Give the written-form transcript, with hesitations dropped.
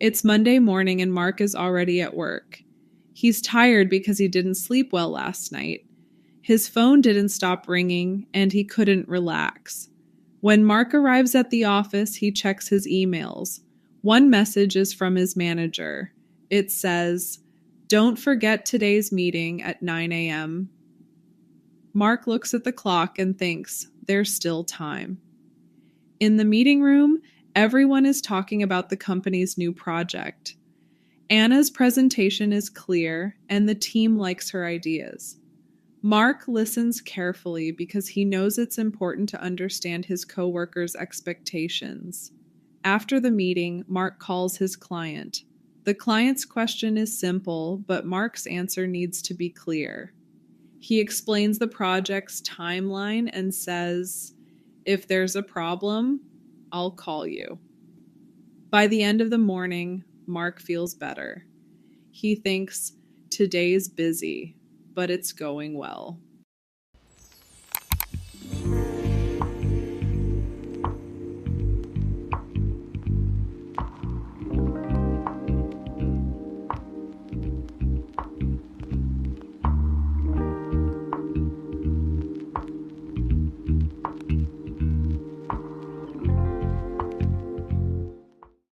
It's Monday morning and Mark is already at work. He's tired because he didn't sleep well last night. His phone didn't stop ringing and he couldn't relax. When Mark arrives at the office, he checks his emails. One message is from his manager. It says, "Don't forget today's meeting at 9 a.m. Mark looks at the clock and thinks, there's still time. In the meeting room, everyone is talking about the company's new project. Anna's presentation is clear, and the team likes her ideas. Mark listens carefully because he knows it's important to understand his coworkers' expectations. After the meeting, Mark calls his client. The client's question is simple, but Mark's answer needs to be clear. He explains the project's timeline and says, "If there's a problem, I'll call you." By the end of the morning, Mark feels better. He thinks, today's busy, but it's going well.